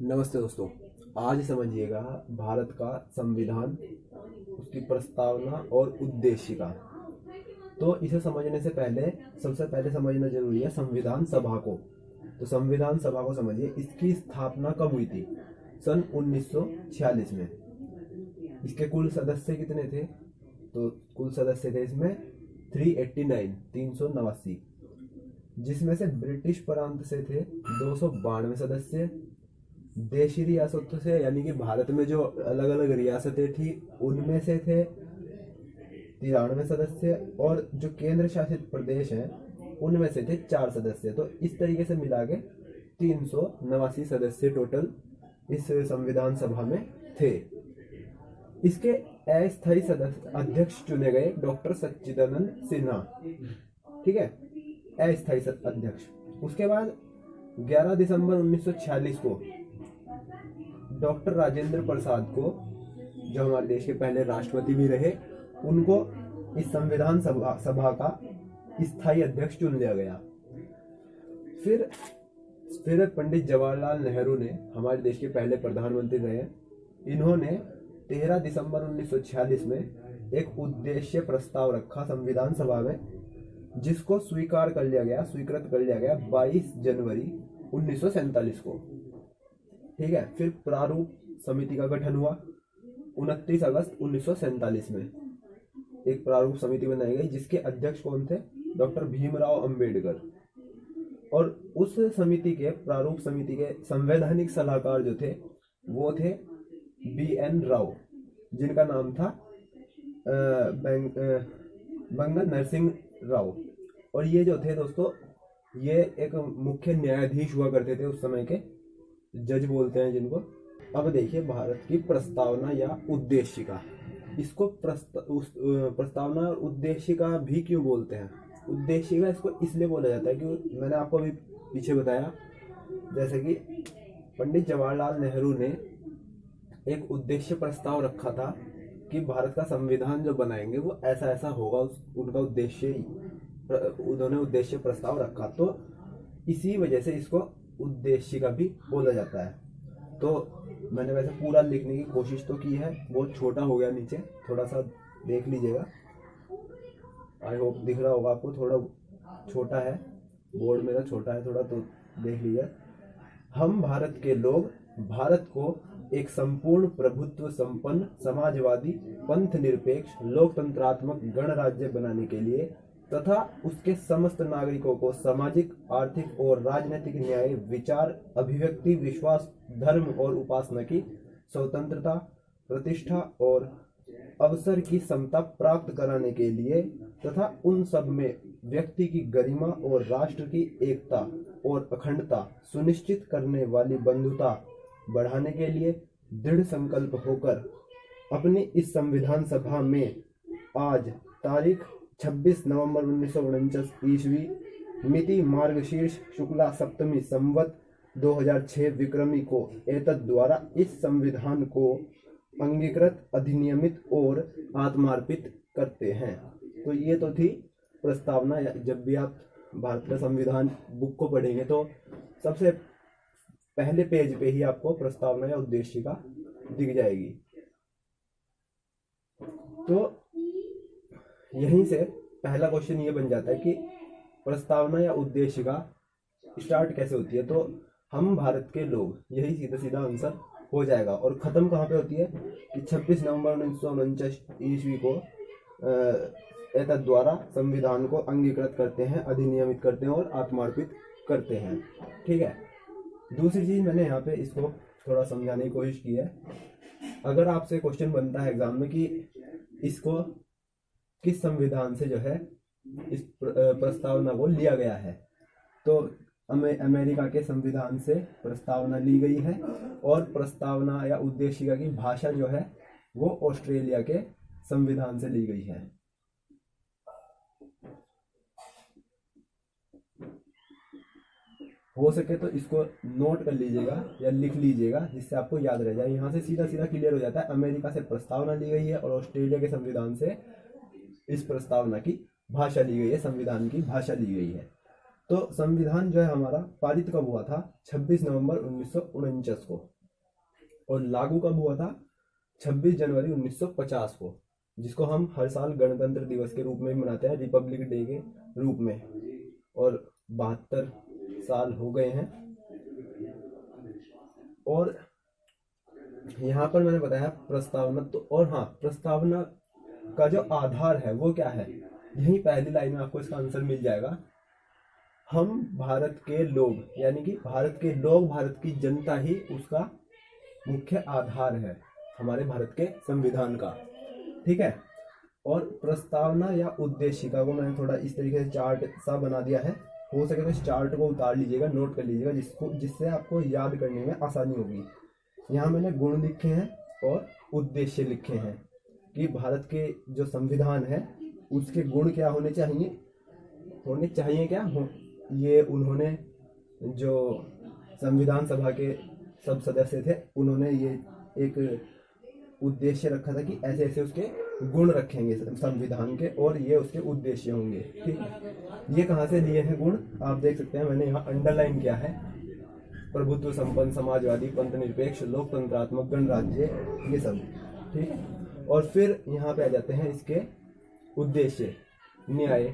नमस्ते दोस्तों। आज समझिएगा भारत का संविधान, उसकी प्रस्तावना और उद्देशिका। तो इसे समझने से पहले सबसे पहले समझना जरूरी है संविधान सभा को। तो संविधान सभा को समझिए, इसकी स्थापना कब हुई थी? सन 1946 में। इसके कुल सदस्य कितने थे? तो कुल सदस्य थे इसमें 389, जिसमें से ब्रिटिश प्रांत से थे 292 सदस्य। देशी रियासतों से यानी कि भारत में जो अलग अलग रियासतें थी उनमें से थे 93 सदस्य, और जो केंद्र शासित प्रदेश हैं उनमें से थे 4 सदस्य। तो इस तरीके से मिला के 389 सदस्य टोटल इस संविधान सभा में थे। इसके अस्थायी सदस्य अध्यक्ष चुने गए डॉक्टर सच्चिदानंद सिन्हा, ठीक है, अस्थायी अध्यक्ष। उसके बाद 11 दिसंबर 1946 को डॉक्टर राजेंद्र प्रसाद को, जो हमारे देश के पहले राष्ट्रपति भी रहे, उनको इस संविधान सभा का स्थायी अध्यक्ष चुन लिया गया। फिर पंडित जवाहरलाल नेहरू ने, हमारे देश के पहले प्रधानमंत्री रहे, इन्होंने 13 दिसंबर 1946 में एक उद्देश्य प्रस्ताव रखा संविधान सभा में, जिसको स्वीकृत कर लिया गया 22 जनवरी 1947 को, ठीक है। फिर प्रारूप समिति का गठन हुआ 29 अगस्त 1947 में। एक प्रारूप समिति बनाई गई जिसके अध्यक्ष कौन थे? डॉक्टर भीमराव अंबेडकर। और उस समिति के, प्रारूप समिति के संवैधानिक सलाहकार जो थे वो थे BN राव, जिनका नाम था बंगन नरसिंह राव। और ये जो थे दोस्तों, ये एक मुख्य न्यायाधीश हुआ करते थे उस समय के, जज बोलते हैं जिनको। अब देखिए भारत की प्रस्तावना या उद्देशिका। इसको प्रस्तावना और उद्देशिका भी क्यों बोलते हैं? उद्देशिका इसको इसलिए बोला जाता है कि मैंने आपको अभी पीछे बताया, जैसे कि पंडित जवाहरलाल नेहरू ने एक उद्देश्य प्रस्ताव रखा था कि भारत का संविधान जो बनाएंगे वो ऐसा ऐसा होगा, उनका उद्देश्य, उन्होंने उद्देश्य प्रस्ताव रखा। तो इसी वजह से इसको उद्देशिका भी बोला जाता है। तो मैंने वैसे पूरा लिखने की कोशिश तो की है, बहुत छोटा हो गया नीचे, थोड़ा सा देख लीजिएगा। आई होप दिख रहा होगा आपको, थोड़ा छोटा है, बोर्ड मेरा छोटा है थोड़ा, तो देख लीजिए। हम भारत के लोग भारत को एक संपूर्ण प्रभुत्व संपन्न समाजवादी पंथ निरपेक्ष लोकतंत्रात्मक गणराज्य बनाने के लिए तथा उसके समस्त नागरिकों को सामाजिक, आर्थिक और राजनीतिक न्याय, विचार, अभिव्यक्ति, विश्वास, धर्म और उपासना की स्वतंत्रता, प्रतिष्ठा और अवसर की समता प्राप्त कराने के लिए तथा उन सब में व्यक्ति की गरिमा और राष्ट्र की एकता और अखंडता सुनिश्चित करने वाली बंधुता बढ़ाने के लिए दृढ़ संकल्प होकर अपनी इस संविधान सभा में आज तारीख 26 नवंबर 1949 ईस्वी, मिति मार्गशीर्ष शुक्ला सप्तमी संवत 2006 विक्रमी को एतद द्वारा इस संविधान को अंगीकृत, अधिनियमित और आत्मार्पित करते हैं। तो ये तो थी प्रस्तावना। जब भी आप भारत का संविधान बुक को पढ़ेंगे तो सबसे पहले पेज पे ही आपको प्रस्तावना या उद्देशिका दिख जाएगी। तो यहीं से पहला क्वेश्चन ये बन जाता है कि प्रस्तावना या उद्देशिका स्टार्ट कैसे होती है। तो हम भारत के लोग, यही सीधा सीधा आंसर हो जाएगा। और खत्म कहाँ पे होती है कि 26 नवंबर 1949 ईस्वी को एतद द्वारा संविधान को अंगीकृत करते हैं, अधिनियमित करते हैं और आत्मार्पित करते हैं, ठीक है। दूसरी चीज मैंने यहाँ पे इसको थोड़ा समझाने की कोशिश की है। अगर आपसे क्वेश्चन बनता है एग्जाम में कि इसको किस संविधान से जो है इस प्रस्तावना को लिया गया है, तो अमेरिका के संविधान से प्रस्तावना ली गई है, और प्रस्तावना या उद्देशिका की भाषा जो है वो ऑस्ट्रेलिया के संविधान से ली गई है। हो सके तो इसको नोट कर लीजिएगा या लिख लीजिएगा, जिससे आपको याद रह जाए। यहाँ से सीधा सीधा क्लियर हो जाता है, अमेरिका से प्रस्तावना ली गई है और ऑस्ट्रेलिया के संविधान से इस प्रस्तावना की भाषा ली गई है, संविधान की भाषा ली गई है। तो संविधान जो है हमारा पारित कब हुआ था? 26 नवंबर 1949 को, और लागू कब हुआ था? 26 जनवरी 1950 को, जिसको हम हर साल गणतंत्र दिवस के रूप में मनाते हैं, रिपब्लिक डे के रूप में। और 72 साल हो गए हैं। और यहाँ पर मैंने बताया प्रस्तावना, तो और हाँ, प्रस्तावना का जो आधार है वो क्या है? यही पहली लाइन में आपको इसका आंसर मिल जाएगा। हम भारत के लोग, यानी कि भारत के लोग, भारत की जनता ही उसका मुख्य आधार है, हमारे भारत के संविधान का। ठीक है। और प्रस्तावना या उद्देशिका को मैंने थोड़ा इस तरीके से चार्ट सा बना दिया है, हो सके तो इस चार्ट को उतार लीजिएगा, नोट कर लीजिएगा, जिससे आपको याद करने में आसानी होगी। यहाँ मैंने गुण लिखे हैं और उद्देश्य लिखे हैं कि भारत के जो संविधान है उसके गुण क्या होने चाहिए क्या हो। ये उन्होंने, जो संविधान सभा के सब सदस्य थे, उन्होंने ये एक उद्देश्य रखा था कि ऐसे ऐसे उसके गुण रखेंगे संविधान के, और ये उसके उद्देश्य होंगे। ठीक है। ये कहाँ से लिए हैं गुण? आप देख सकते हैं, मैंने यहाँ अंडरलाइन किया है। प्रभुत्व संपन्न, समाजवादी, पंथ निरपेक्ष, लोकतंत्रात्मक, गणराज्य, ये सब। ठीक है। और फिर यहाँ पे आ जाते हैं इसके उद्देश्य: न्याय,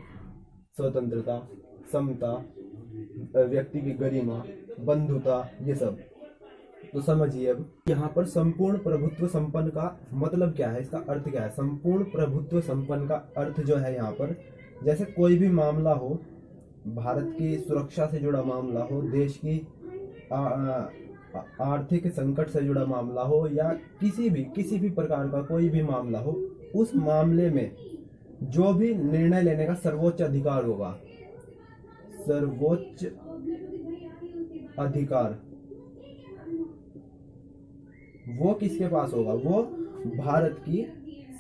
स्वतंत्रता, समता, व्यक्ति की गरिमा, बंधुता, ये सब। तो समझिए अब यहाँ पर संपूर्ण प्रभुत्व संपन्न का मतलब क्या है, इसका अर्थ क्या है? संपूर्ण प्रभुत्व संपन्न का अर्थ जो है यहाँ पर, जैसे कोई भी मामला हो, भारत की सुरक्षा से जुड़ा मामला हो, देश की आर्थिक संकट से जुड़ा मामला हो, या किसी भी प्रकार का कोई भी मामला हो, उस मामले में जो भी निर्णय लेने का सर्वोच्च अधिकार होगा, सर्वोच्च अधिकार वो किसके पास होगा? वो भारत की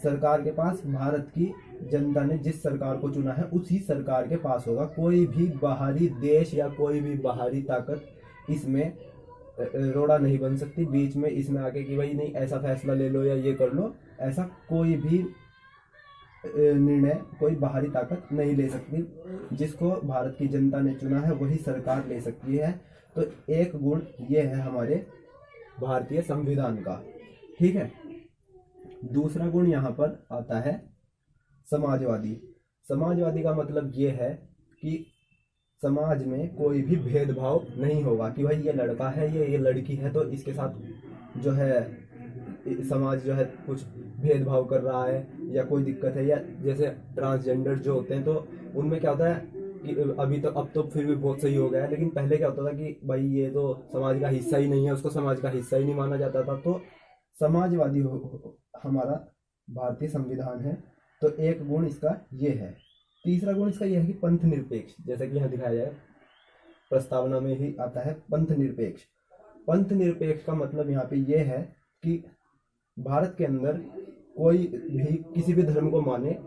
सरकार के पास, भारत की जनता ने जिस सरकार को चुना है उसी सरकार के पास होगा। कोई भी बाहरी देश या कोई भी बाहरी ताकत इसमें रोड़ा नहीं बन सकती बीच में, इसमें आके कि भाई नहीं ऐसा फैसला ले लो या ये कर लो। ऐसा कोई भी निर्णय कोई बाहरी ताकत नहीं ले सकती। जिसको भारत की जनता ने चुना है वही सरकार ले सकती है। तो एक गुण ये है हमारे भारतीय संविधान का। ठीक है। दूसरा गुण यहाँ पर आता है समाजवादी। समाजवादी का मतलब ये है कि समाज में कोई भी भेदभाव नहीं होगा कि भाई ये लड़का है, ये लड़की है, तो इसके साथ जो है समाज जो है कुछ भेदभाव कर रहा है या कोई दिक्कत है। या जैसे ट्रांसजेंडर जो होते हैं, तो उनमें क्या होता है कि अब तो फिर भी बहुत सही हो गया है, लेकिन पहले क्या होता था कि भाई ये तो समाज का हिस्सा ही नहीं है, उसको समाज का हिस्सा ही नहीं माना जाता था। तो समाजवादी हमारा भारतीय संविधान है। तो एक गुण इसका ये है। तीसरा गुण इसका ये है कि पंथ निरपेक्ष, जैसा कि यहाँ दिखाया जाए, प्रस्तावना में ही आता है पंथ निरपेक्ष। पंथ निरपेक्ष का मतलब यहाँ पे ये है कि भारत के अंदर कोई भी किसी भी धर्म को माने,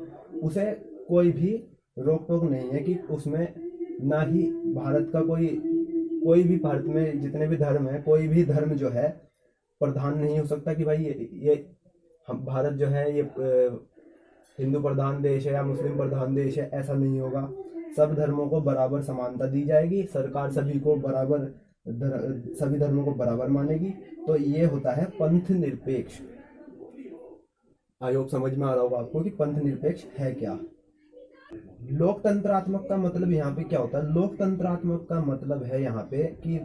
उसे कोई भी रोक टोक नहीं है कि उसमें, ना ही भारत का कोई भी, भारत में जितने भी धर्म है, कोई भी धर्म जो है प्रधान नहीं हो सकता कि भाई ये हम भारत जो है ये हिंदू प्रधान देश है या मुस्लिम प्रधान देश है, ऐसा नहीं होगा। सब धर्मों को बराबर समानता दी जाएगी, सरकार सभी धर्मों को बराबर मानेगी। तो ये होता है पंथ निरपेक्ष। आयोग समझ में आ रहा होगा आपको कि पंथ निरपेक्ष है क्या। लोकतंत्रात्मक का मतलब यहाँ पे क्या होता है? लोकतंत्रात्मक का मतलब है यहाँ पे कि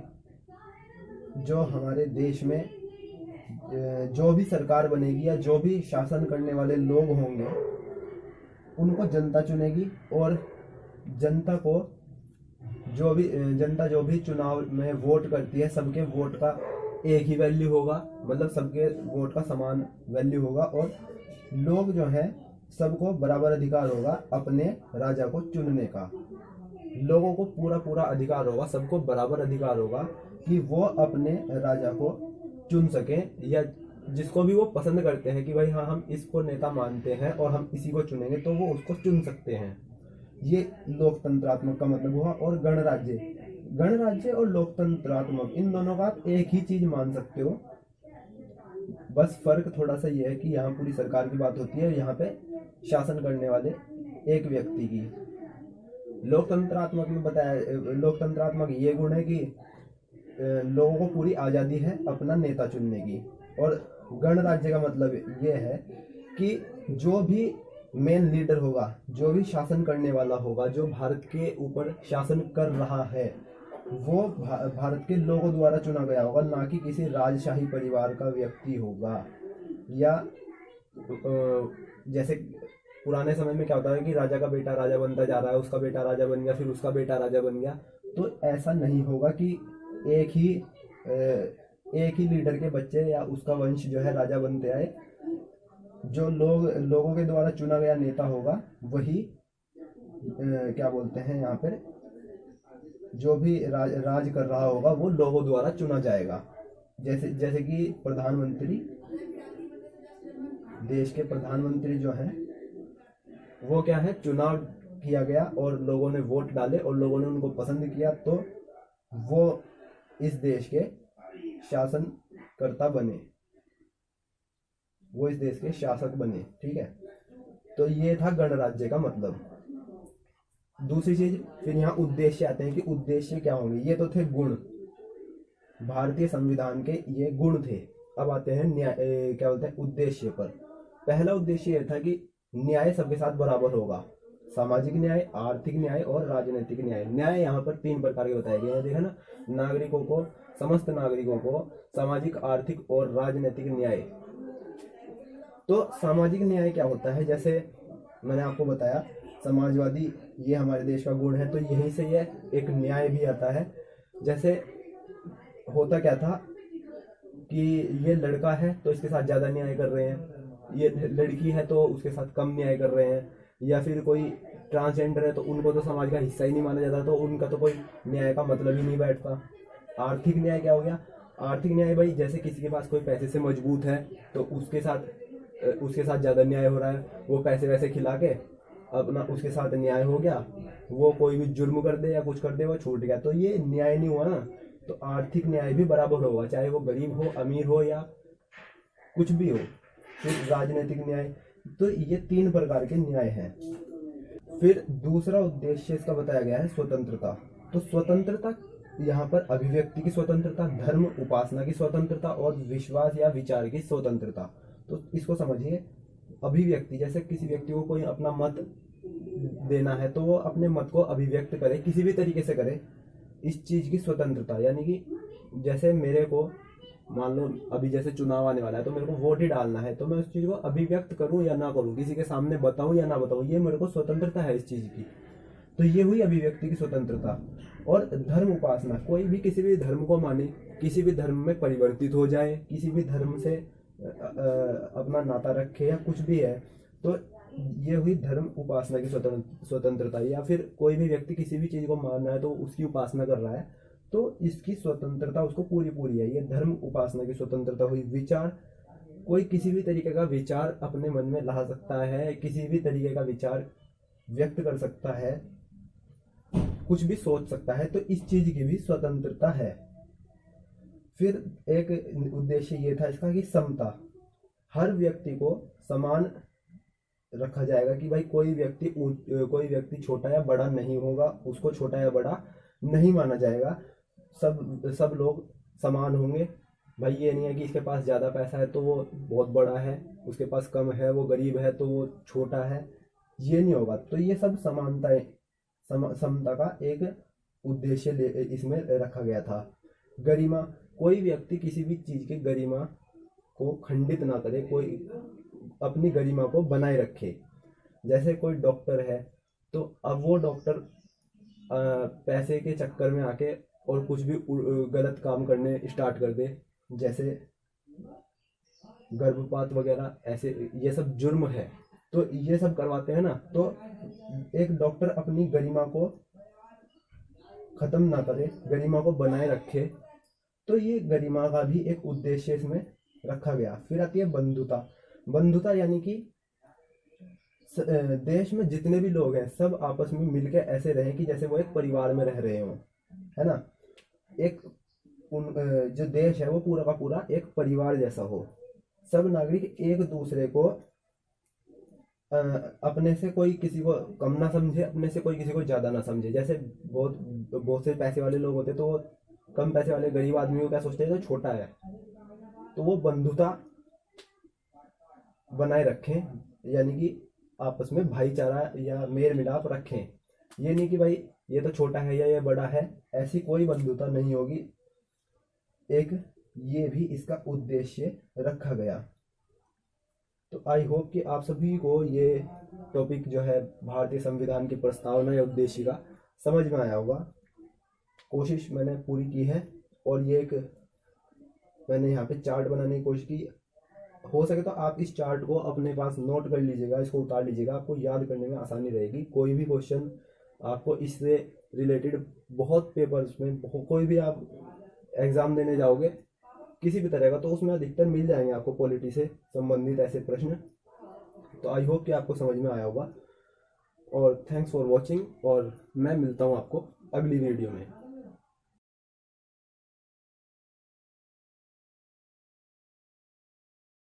जो हमारे देश में जो भी सरकार बनेगी या जो भी शासन करने वाले लोग होंगे, उनको जनता चुनेगी, और जनता जो भी चुनाव में वोट करती है, सबके वोट का एक ही वैल्यू होगा, मतलब सबके वोट का समान वैल्यू होगा। और लोग जो है सबको बराबर अधिकार होगा अपने राजा को चुनने का। लोगों को पूरा अधिकार होगा, सबको बराबर अधिकार होगा कि वो अपने राजा को चुन सकें, या जिसको भी वो पसंद करते हैं कि भाई हाँ हम इसको नेता मानते हैं और हम इसी को चुनेंगे, तो वो उसको चुन सकते हैं। ये लोकतंत्रात्मक का मतलब हुआ। और गणराज्य और लोकतंत्रात्मक, इन दोनों का आप एक ही चीज मान सकते हो। बस फर्क थोड़ा सा ये है कि यहाँ पूरी सरकार की बात होती है, यहाँ पे शासन करने वाले एक व्यक्ति की। लोकतंत्रात्मक में बताया, लोकतंत्रात्मक ये गुण है कि लोगों को पूरी आज़ादी है अपना नेता चुनने की। और गणराज्य का मतलब ये है कि जो भी मेन लीडर होगा, जो भी शासन करने वाला होगा, जो भारत के ऊपर शासन कर रहा है, वो भारत के लोगों द्वारा चुना गया होगा, ना कि किसी राजशाही परिवार का व्यक्ति होगा। या जैसे पुराने समय में क्या होता है कि राजा का बेटा राजा बनता जा रहा है, उसका बेटा राजा बन गया, फिर उसका बेटा राजा बन गया। तो ऐसा नहीं होगा कि एक ही लीडर के बच्चे या उसका वंश जो है राजा बनते आए। जो लोगों के द्वारा चुना गया नेता होगा वही क्या बोलते हैं यहाँ पर, जो भी राज कर रहा होगा वो लोगों द्वारा चुना जाएगा। जैसे जैसे कि प्रधानमंत्री, देश के प्रधानमंत्री जो हैं वो क्या है, चुनाव किया गया और लोगों ने वोट डाले और लोगों ने उनको पसंद किया, तो वो इस देश के शासनकर्ता बने, वो इस देश के शासक बने। ठीक है, तो ये था गणराज्य का मतलब। दूसरी चीज, फिर यहाँ उद्देश्य आते हैं कि उद्देश्य क्या होंगे। ये तो थे गुण, भारतीय संविधान के ये गुण थे। अब आते हैं न्याय, क्या बोलते हैं, उद्देश्य पर। पहला उद्देश्य यह था कि न्याय सबके साथ बराबर होगा। सामाजिक न्याय, आर्थिक न्याय और राजनीतिक न्याय। न्याय यहाँ पर 3 प्रकार के बताए गए हैं, देखा ना, नागरिकों को, समस्त नागरिकों को सामाजिक, आर्थिक और राजनीतिक न्याय। तो सामाजिक न्याय क्या होता है, जैसे मैंने आपको बताया समाजवादी ये हमारे देश का गुण है, तो यहीं से ये एक न्याय भी आता है। जैसे होता क्या था कि ये लड़का है तो इसके साथ ज्यादा न्याय कर रहे हैं, ये लड़की है तो उसके साथ कम न्याय कर रहे हैं, या फिर कोई ट्रांसजेंडर है तो उनको तो समाज का हिस्सा ही नहीं माना जाता, तो उनका तो कोई न्याय का मतलब ही नहीं बैठता। आर्थिक न्याय क्या हो गया, आर्थिक न्याय भाई जैसे किसी के पास कोई पैसे से मजबूत है तो उसके साथ ज्यादा न्याय हो रहा है, वो पैसे वैसे खिला के अपना उसके साथ न्याय हो गया, वो कोई भी जुर्म कर दे या कुछ कर दे वो छूट गया, तो ये न्याय नहीं हुआ ना। तो आर्थिक न्याय भी बराबर होगा, चाहे वो गरीब हो, अमीर हो या कुछ भी हो। फिर राजनीतिक न्याय, तो ये 3 प्रकार के न्याय हैं। फिर दूसरा उद्देश्य इसका बताया गया है स्वतंत्रता। तो स्वतंत्रता यहाँ पर अभिव्यक्ति की स्वतंत्रता, धर्म उपासना की स्वतंत्रता और विश्वास या विचार की स्वतंत्रता। तो इसको समझिए, अभिव्यक्ति जैसे किसी व्यक्ति को कोई अपना मत देना है तो वो अपने मत को अभिव्यक्त करे, किसी भी तरीके से करे, इस चीज की स्वतंत्रता। यानी कि जैसे मेरे को मान लो अभी जैसे चुनाव आने वाला है तो मेरे को वोट ही डालना है, तो मैं उस चीज को अभिव्यक्त करूं या ना करूं, किसी के सामने बताऊं या ना बताऊं, ये मेरे को स्वतंत्रता है इस चीज की। तो ये हुई अभिव्यक्ति की स्वतंत्रता। और धर्म उपासना, कोई भी किसी भी धर्म को माने, किसी भी धर्म में परिवर्तित हो जाए, किसी भी धर्म से अपना नाता रखे या कुछ भी है, तो ये हुई धर्म उपासना की स्वतंत्रता। या फिर कोई भी व्यक्ति किसी भी चीज को मान रहा है तो उसकी उपासना कर रहा है, तो इसकी स्वतंत्रता उसको पूरी पूरी है, ये धर्म उपासना की स्वतंत्रता हुई। विचार, कोई किसी भी तरीके का विचार अपने मन में ला सकता है, किसी भी तरीके का विचार व्यक्त कर सकता है, कुछ भी सोच सकता है, तो इस चीज की भी स्वतंत्रता है। फिर एक उद्देश्य ये था इसका कि समता, हर व्यक्ति को समान रखा जाएगा कि भाई कोई व्यक्ति छोटा या बड़ा नहीं होगा, उसको छोटा या बड़ा नहीं माना जाएगा, सब लोग समान होंगे। भाई ये नहीं है कि इसके पास ज्यादा पैसा है तो वो बहुत बड़ा है, उसके पास कम है वो गरीब है तो वो छोटा है, ये नहीं होगा। तो ये सब समानताएं, समता का एक उद्देश्य इसमें रखा गया था। गरिमा, कोई व्यक्ति किसी भी चीज की गरिमा को खंडित ना करे, कोई अपनी गरिमा को बनाए रखे। जैसे कोई डॉक्टर है तो अब वो डॉक्टर पैसे के चक्कर में आके और कुछ भी गलत काम करने स्टार्ट कर दे, जैसे गर्भपात वगैरह, ऐसे ये सब जुर्म है, तो ये सब करवाते हैं ना। तो एक डॉक्टर अपनी गरिमा को खत्म ना करे, गरिमा को बनाए रखे, तो ये गरिमा का भी एक उद्देश्य इसमें रखा गया। फिर आती है बंधुता। बंधुता यानी कि देश में जितने भी लोग हैं सब आपस में मिलकर ऐसे रहें कि जैसे वो एक परिवार में रह रहे हों, है ना। एक जो देश है वो पूरा का पूरा एक परिवार जैसा हो, सब नागरिक एक दूसरे को अपने से कोई किसी को कम ना समझे, अपने से कोई किसी को ज़्यादा ना समझे। जैसे बहुत बहुत से पैसे वाले लोग होते तो वो कम पैसे वाले गरीब आदमी को क्या सोचते हैं, जो छोटा है, तो वो बंधुता बनाए रखें, यानी कि आपस में भाईचारा या मेल मिलाप रखें। ये नहीं कि भाई ये तो छोटा है या ये बड़ा है, ऐसी कोई बंधुता नहीं होगी। एक ये भी इसका उद्देश्य रखा गया। तो आई होप कि आप सभी को ये टॉपिक जो है भारतीय संविधान की प्रस्तावना या उद्देशिका समझ में आया होगा। कोशिश मैंने पूरी की है, और ये एक मैंने यहाँ पे चार्ट बनाने की कोशिश की। हो सके तो आप इस चार्ट को अपने पास नोट कर लीजिएगा, इसको उतार लीजिएगा, आपको याद करने में आसानी रहेगी। कोई भी क्वेश्चन आपको इससे रिलेटेड बहुत पेपर्स में कोई भी आप एग्ज़ाम देने जाओगे किसी भी तरह का, तो उसमें अधिकतर मिल जाएंगे आपको पॉलिटी से संबंधित ऐसे प्रश्न। तो आई होप कि आपको समझ में आया होगा, और थैंक्स फॉर वॉचिंग, और मैं मिलता हूँ आपको अगली वीडियो में।